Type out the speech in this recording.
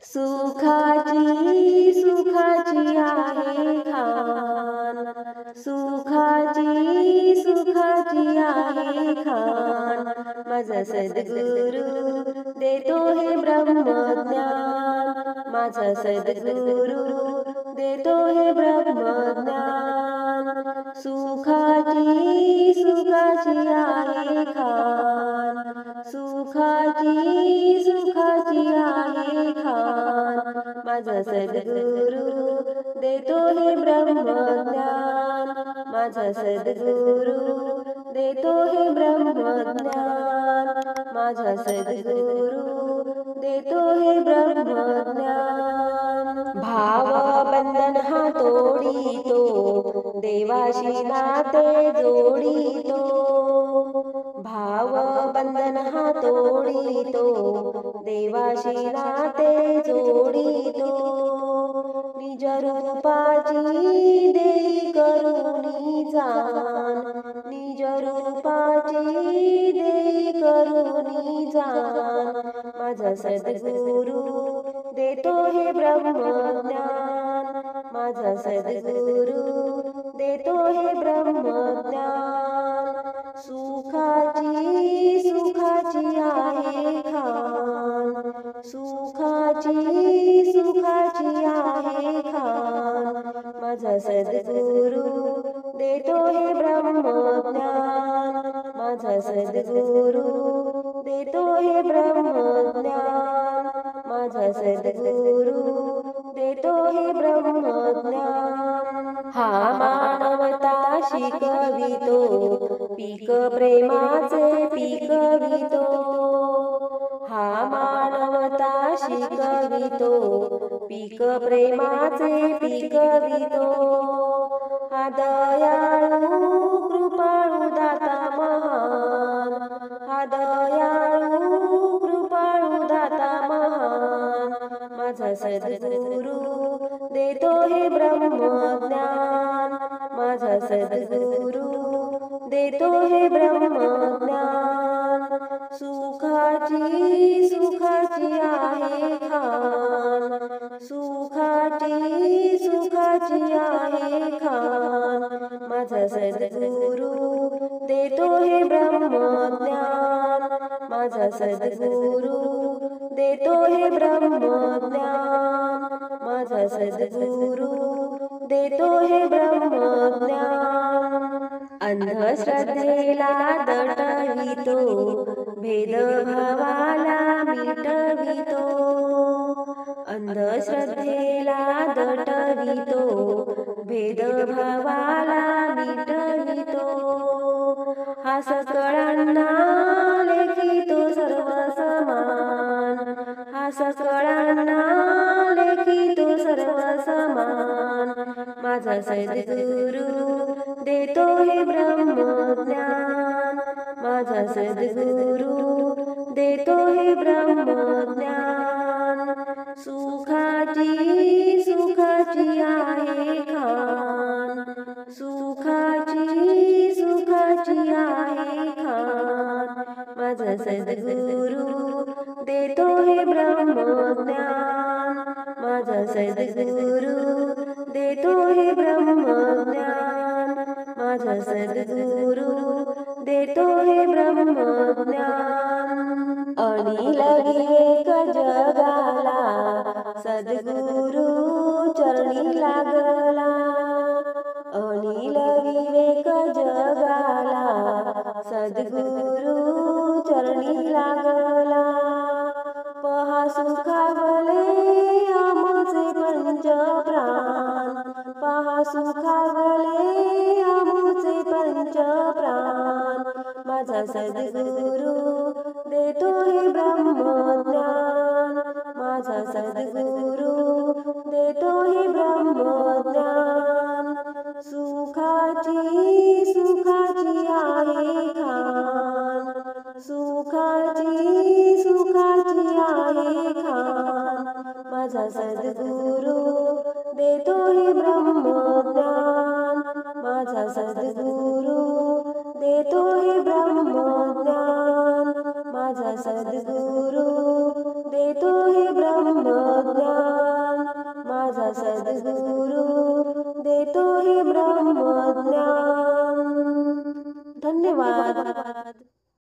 सुखाची सुखाची आहे खान, सुखाची सुखाची आहे खान. माझा सद्गुरु देतो हे ब्रह्मज्ञान, माझा सद्गुरु देतो हे ब्रह्मज्ञान. सुखाची सुखाची आहे खान, सुखाची सुखाची आहे खान. माझा सद्गुरु देतो हे ब्रह्मज्ञान, माझा सद्गुरु देतो हे ब्रह्मज्ञान. माझा सद्गुरु देतो हे ब्रह्मज्ञान. भाव बंधन हा तोडितो, देवाशी नाते जोडितो. भाव बंधन हा तोडितो, देवाशी नाते जोडितो. निज रूपाची देई करुणी जाण, निज रूपाची देई करुणी जाण. माझा सद्गुरु देतो हे ब्रह्मज्ञान, माझा सद्गुरु देतो हे ब्रह्मज्ञान. सुखाची सुखाची आहे खान, सुखाची सुखाची आहे खान. माझा सद्गुरु देतो हे ब्रह्मज्ञान, माझा सद्गुरु देतो हे ब्रह्मज्ञान. माझा सद्गुरु देतो हे ब्रह्मज्ञान. हा मानवता शिकवितो, पीक प्रेमाचे पिकवितो. हा मानवता शिकवितो, पीक प्रेमाचे पिकवितो. हा दयाळू कृपाळू दाता महान, हा दयाळू कृपाळू दाता महान. माझा सद्गुरु देतो हे ब्रह्मज्ञान, माझा सद्गुरु देतो हे ब्रह्मज्ञान. सुखाची सुखाची आहे खान, सुखाची सुखाची आहे खान. माझा सद्गुरु देतो हे ब्रह्मज्ञान, माझा सद्गुरु देतो हे ब्रह्मज्ञान. माझा सद्गुरु देतो हे ब्रह्मज्ञान. अंधश्रद्धेला दटवितो, भेदभावाला मिटवितो. अंधश्रद्धेला दटवितो, भेदभावाला मिटवितो. हा सकळांना लेखितो सर्व समान, हा सकळांना लेखितो सर्व समान. माझा सद्गुरु देतो हे ब्रह्मज्ञान, माझा सद्गुरु देतो हे ब्रह्मज्ञान. सुखाची सुखाची आहे खान, सुखाची सुखाची आहे खान. माझा सद्गुरु देतो हे ब्रह्मज्ञान, माझा सद्गुरु देतो हे ब्रह्मज्ञान. माझा सद्गुरु देतो हे ब्रह्मज्ञान. अनिल विवेक जगाला सद्गुरु चरणी लागला, अनिल विवेक जगाला सद्गुरु चरणी लागला. पहा सुखावले आमचे पंच प्राण, पहा सुखावले आमचे पंच प्राण. माझा सद्गुरु देतो हे ब्रह्मज्ञान, माझा सद्गुरु देतो हे ब्रह्मज्ञान. सुखाची सुखाची आहे खान, सुखाची सुखाची आहे खान. माझा सद्गुरु देतो हे ब्रह्मज्ञान, माझा सद्गुरु देतो हे ब्रह्मज्ञान. माझा सद्गुरु देतो हे ब्रह्मज्ञान. सद्गुरू देतो हे ब्रह्मज्ञान. धन्यवाद.